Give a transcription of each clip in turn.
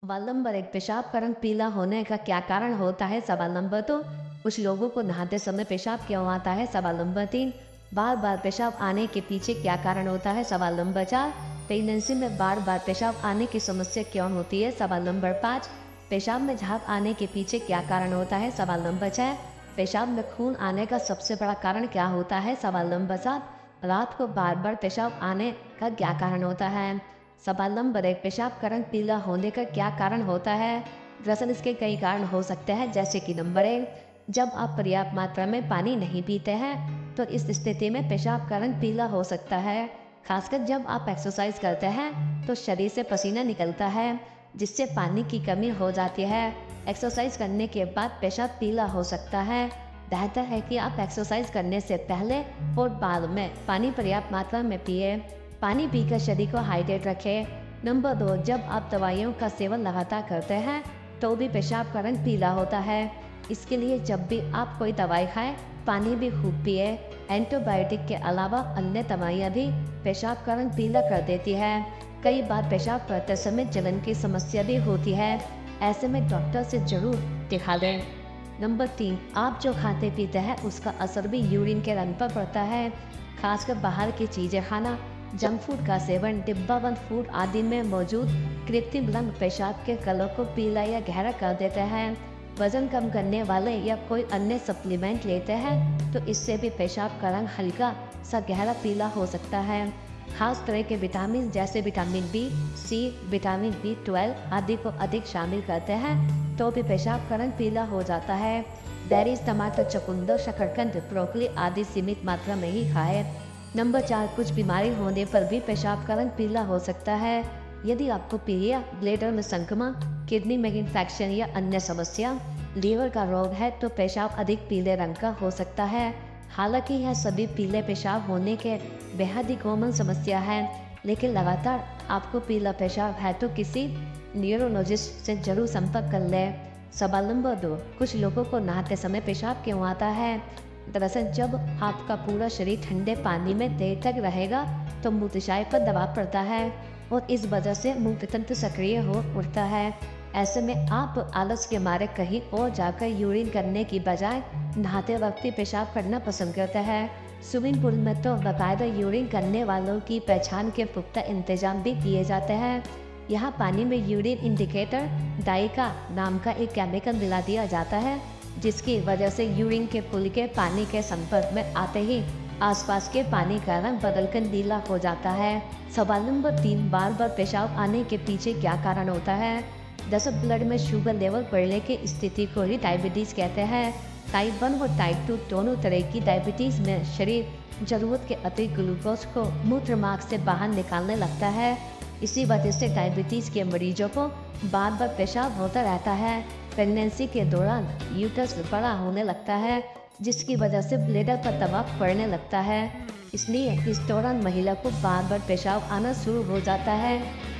सवाल नंबर 1, पेशाब का रंग पीला होने का क्या कारण होता है? सवाल नंबर 2, कुछ लोगों को नहाते समय पेशाब क्यों आता है? सवाल नंबर 3, बार बार पेशाब आने के पीछे क्या कारण होता है? सवाल नंबर 4, प्रेगनेंसी में बार बार पेशाब आने की समस्या क्यों होती है? सवाल नंबर 5, पेशाब में झाग आने के पीछे क्या कारण होता है? सवाल नंबर 6, पेशाब में खून आने का सबसे बड़ा कारण क्या होता है? सवाल नंबर 7, रात को बार बार पेशाब आने का क्या कारण होता है? सवाल नंबर 1, पेशाब का रंग पीला होने का क्या कारण होता है? दरअसल इसके कई कारण हो सकते हैं, जैसे कि नंबर 1, जब आप पर्याप्त मात्रा में पानी नहीं पीते हैं तो इस स्थिति में पेशाब का रंग पीला हो सकता है। खासकर जब आप एक्सरसाइज करते हैं तो शरीर से पसीना निकलता है, जिससे पानी की कमी हो जाती है। एक्सरसाइज करने के बाद पेशाब पीला हो सकता है। बेहतर है कि आप एक्सरसाइज करने से पहले और बाद में पानी पर्याप्त मात्रा में पिए। पानी पीकर शरीर को हाइड्रेट रखें। नंबर 2, जब आप दवाइयों का सेवन लगातार करते हैं तो भी पेशाब का रंग पीला होता है। इसके लिए जब भी आप कोई दवाई खाएं, पानी भी खूब पिए। एंटीबायोटिक के अलावा अन्य दवाइयाँ भी पेशाब का रंग पीला कर देती है। कई बार पेशाब करते समय जलन की समस्या भी होती है। ऐसे में डॉक्टर से जरूर दिखा दें। नंबर 3, आप जो खाते पीते हैं उसका असर भी यूरिन के रंग पर पड़ता है। खासकर बाहर की चीज़ें खाना, जंक फूड का सेवन, डिब्बाबंद फूड आदि में मौजूद कृत्रिम रंग पेशाब के कलर को पीला या गहरा कर देते हैं। वजन कम करने वाले या कोई अन्य सप्लीमेंट लेते हैं तो इससे भी पेशाब का रंग हल्का सा गहरा पीला हो सकता है। खास तरह के विटामिन जैसे विटामिन बी, सी, विटामिन B12 आदि को अधिक शामिल करते हैं तो भी पेशाब का रंग पीला हो जाता है। बेरीज, टमाटर, चुकंदर, शकरकंद, ब्रोकली आदि सीमित मात्रा में ही खाएं। नंबर 4, कुछ बीमारी होने पर भी पेशाब का रंग पीला हो सकता है। यदि आपको पीलिया, ब्लैडर में संक्रमण, किडनी में इन्फेक्शन या अन्य समस्या, लीवर का रोग है तो पेशाब अधिक पीले रंग का हो सकता है। हालांकि यह सभी पीले पेशाब होने के बेहद ही कॉमन समस्या है, लेकिन लगातार आपको पीला पेशाब है तो किसी न्यूरोलॉजिस्ट से जरूर संपर्क कर लें। सवाल नंबर 2, कुछ लोगों को नहाते समय पेशाब क्यों आता है? दरअसल जब आपका पूरा शरीर ठंडे पानी में देर तक रहेगा तो मूत्राशय पर दबाव पड़ता है और इस वजह से मूत्र तंत्र सक्रिय हो उठता है। ऐसे में आप आलस के मारे कहीं और जाकर यूरिन करने की बजाय नहाते वक्त ही पेशाब करना पसंद करते हैं। स्विमिंग पूल में तो बाकायदा यूरिन करने वालों की पहचान के पुख्ता इंतजाम भी किए जाते हैं। यहाँ पानी में यूरिन इंडिकेटर डाइका नाम का एक केमिकल मिला दिया जाता है, जिसकी वजह से यूरिन के पुल के पानी के संपर्क में आते ही आसपास के पानी का रंग बदलकर नीला हो जाता है। सवाल नंबर 3, बार बार पेशाब आने के पीछे क्या कारण होता है? दरअसल ब्लड में शुगर लेवल बढ़ने की स्थिति को ही डायबिटीज कहते हैं। टाइप 1 और टाइप 2 दोनों तरह की डायबिटीज में शरीर जरूरत के अतिरिक्त ग्लूकोज को मूत्र मार्ग से बाहर निकालने लगता है। इसी वजह से डायबिटीज के मरीजों को बार बार पेशाब होता रहता है। प्रेगनेंसी के दौरान यूट्रस बड़ा होने लगता है, जिसकी वजह से ब्लैडर पर दबाव पड़ने लगता है। इसलिए इस दौरान महिला को बार बार पेशाब आना शुरू हो जाता है।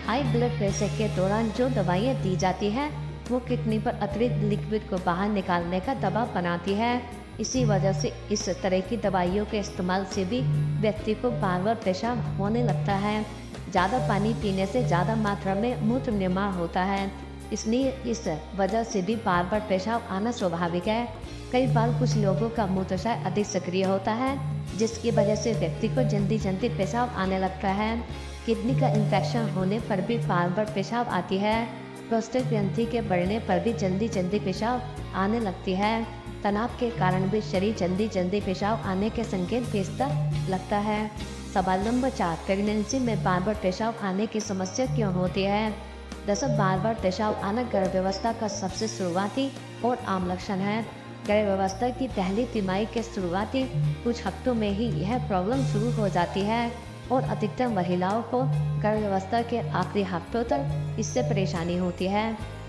हाई ब्लड प्रेशर के दौरान जो दवाइयाँ दी जाती हैं वो किडनी पर अतिरिक्त लिक्विड को बाहर निकालने का दबाव बनाती है। इसी वजह से इस तरह की दवाइयों के इस्तेमाल से भी व्यक्ति को बार बार पेशाब होने लगता है। ज़्यादा पानी पीने से ज़्यादा मात्रा में मूत्र निर्माण होता है, इसलिए इस वजह से भी बार बार पेशाब आना स्वाभाविक है। कई बार कुछ लोगों का मूत्राशय अधिक सक्रिय होता है, जिसकी वजह से व्यक्ति को जल्दी जल्दी पेशाब आने लगता है। किडनी का इन्फेक्शन होने पर भी बार बार पेशाब आती है। प्रोस्टेट ग्रंथि के बढ़ने पर भी जल्दी जल्दी पेशाब आने लगती है। तनाव के कारण भी शरीर जल्दी जल्दी पेशाब आने के संकेत भेजता लगता है। सवाल नंबर 4, प्रेगनेंसी में बार बार पेशाब आने की समस्या क्यों होती है? दरअसल बार बार पेशाब आना गर्भावस्था का सबसे शुरुआती और आम लक्षण है। गर्भावस्था की पहली तिमाही के शुरुआती कुछ हफ्तों में ही यह प्रॉब्लम शुरू हो जाती है और अधिकतर महिलाओं को गर्भावस्था के आखिरी हफ्तों तक इससे परेशानी होती है।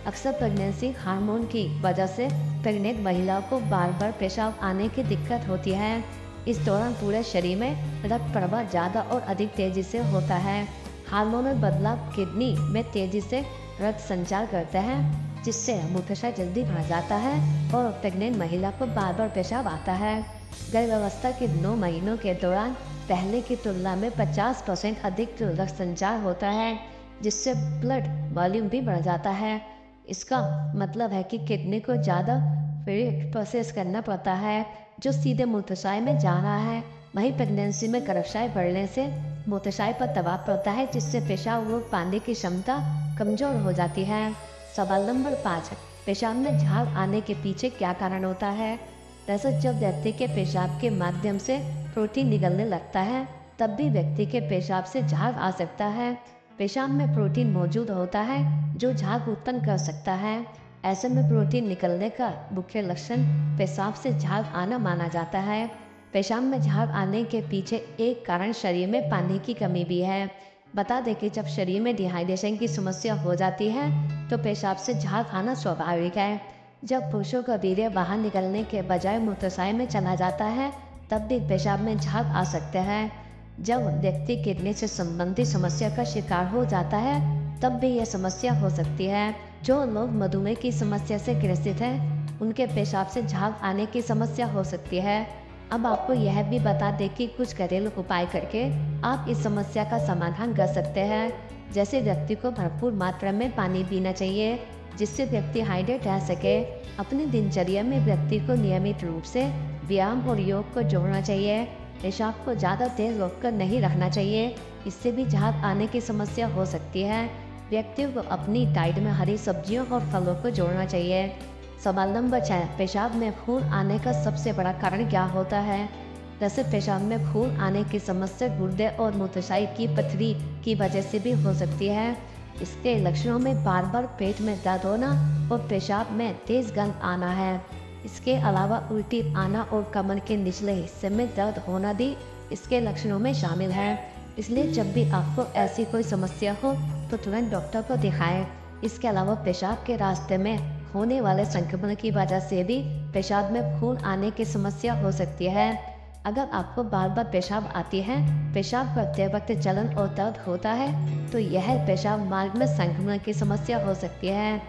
अक्सर प्रेगनेंसी हार्मोन की वजह से प्रेग्नेंट महिलाओं को बार बार पेशाब आने की दिक्कत होती है। इस दौरान पूरे शरीर में रक्त प्रवाह ज़्यादा और अधिक तेजी से होता है। हार्मोनल बदलाव किडनी में तेजी से रक्त संचार करते हैं, जिससे मूत्राशय जल्दी भर जाता है और प्रेग्नेंट महिला को बार बार पेशाब आता है। गर्भावस्था के 9 महीनों के दौरान पहले की तुलना में 50% अधिक रक्त संचार होता है। जिससे ब्लड वॉल्यूम भी बढ़ जाता है। इसका मतलब है कि किडनी को ज़्यादा फ्लूइड प्रोसेस करना पड़ता है जो सीधे मूत्राशय में जा रहा है। वहीं प्रेगनेंसी में गर्भाशय बढ़ने से मूत्राशय पर दबाव पड़ता है जिससे पेशाब रोक पाने की क्षमता कमजोर हो जाती है। सवाल नंबर 5, पेशाब में झाग आने के पीछे क्या कारण होता है? दरअसल जब व्यक्ति के पेशाब के माध्यम से प्रोटीन निकलने लगता है तब भी व्यक्ति के पेशाब से झाग आ सकता है। पेशाब में प्रोटीन मौजूद होता है जो झाग उत्पन्न कर सकता है। ऐसे में प्रोटीन निकलने का मुख्य लक्षण पेशाब से झाग आना माना जाता है। पेशाब में झाग आने के पीछे एक कारण शरीर में पानी की कमी भी है। बता दें कि जब शरीर में डिहाइड्रेशन की समस्या हो जाती है तो पेशाब से झाग आना स्वाभाविक है। जब पुरुषों का वीर्य बाहर निकलने के बजाय मूत्राशय में चला जाता है तब भी पेशाब में झाग आ सकते हैं। जब व्यक्ति किडनी से संबंधित समस्या का शिकार हो जाता है तब भी यह समस्या हो सकती है। जो लोग मधुमेह की समस्या से ग्रसित हैं उनके पेशाब से झाग आने की समस्या हो सकती है। अब आपको यह भी बता दें कि कुछ घरेलू उपाय करके आप इस समस्या का समाधान कर सकते हैं। जैसे व्यक्ति को भरपूर मात्रा में पानी पीना चाहिए जिससे व्यक्ति हाइड्रेट रह सके। अपनी दिनचर्या में व्यक्ति को नियमित रूप से व्यायाम और योग को जोड़ना चाहिए। पेशाब को ज़्यादा देर रोककर नहीं रखना चाहिए, इससे भी झाग आने की समस्या हो सकती है। व्यक्ति को अपनी डाइट में हरी सब्जियों और फलों को जोड़ना चाहिए। सवाल नंबर 6, पेशाब में खून आने का सबसे बड़ा कारण क्या होता है? दरअसल पेशाब में खून आने की समस्या गुर्दे और मूत्राशय की पथरी की वजह से भी हो सकती है। इसके लक्षणों में बार बार पेट में दर्द होना और पेशाब में तेज गंध आना है। इसके अलावा उल्टी आना और कमर के निचले हिस्से में दर्द होना भी इसके लक्षणों में शामिल है। इसलिए जब भी आपको ऐसी कोई समस्या हो तो तुरंत डॉक्टर को दिखाएं। इसके अलावा पेशाब के रास्ते में होने वाले संक्रमण की वजह से भी पेशाब में खून आने की समस्या हो सकती है। अगर आपको बार बार पेशाब आती है, पेशाब करते वक्त जलन और दर्द होता है तो यह पेशाब मार्ग में संक्रमण की समस्या हो सकती है।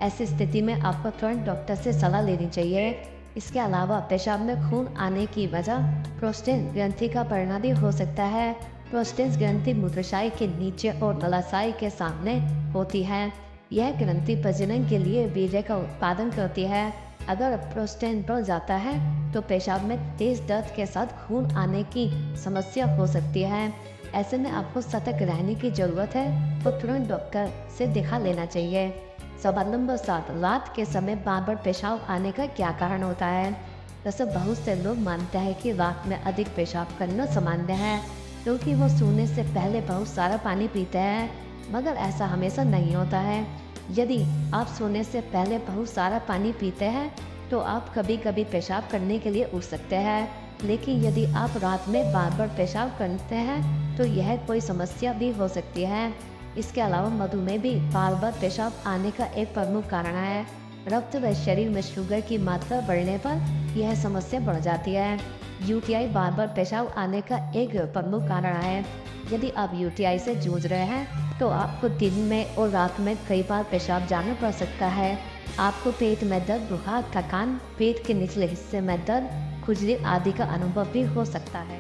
ऐसी स्थिति में आपको तुरंत डॉक्टर से सलाह लेनी चाहिए। इसके अलावा पेशाब में खून आने की वजह प्रोस्टेट ग्रंथि का बढ़ना भी हो सकता है। प्रोस्टेट ग्रंथि मूत्राशय के नीचे और नलाशय के सामने होती है। यह ग्रंथि प्रजनन के लिए वीर्य का उत्पादन करती है। अगर प्रोस्टेट बढ़ जाता है तो पेशाब में तेज दर्द के साथ खून आने की समस्या हो सकती है। ऐसे में आपको सतर्क रहने की जरूरत है तो तुरंत डॉक्टर से दिखा लेना चाहिए। सवाल नंबर 7, रात के समय बार बार पेशाब आने का क्या कारण होता है? वैसे बहुत से लोग मानते हैं कि रात में अधिक पेशाब करना सामान्य है क्योंकि वो सोने से पहले बहुत सारा पानी पीते हैं, मगर ऐसा हमेशा नहीं होता है। यदि आप सोने से पहले बहुत सारा पानी पीते हैं तो आप कभी कभी पेशाब करने के लिए उठ सकते हैं, लेकिन यदि आप रात में बार बार पेशाब करते हैं तो यह कोई समस्या भी हो सकती है। इसके अलावा मधुमेह भी बार बार पेशाब आने का एक प्रमुख कारण है। रक्त व शरीर में शुगर की मात्रा बढ़ने पर यह समस्या बढ़ जाती है। यूटीआई बार बार पेशाब आने का एक प्रमुख कारण है। यदि आप यूटीआई से जूझ रहे हैं तो आपको दिन में और रात में कई बार पेशाब जाना पड़ सकता है। आपको पेट में दर्द, बुखार, थकान, पेट के निचले हिस्से में दर्द, खुजली आदि का अनुभव भी हो सकता है।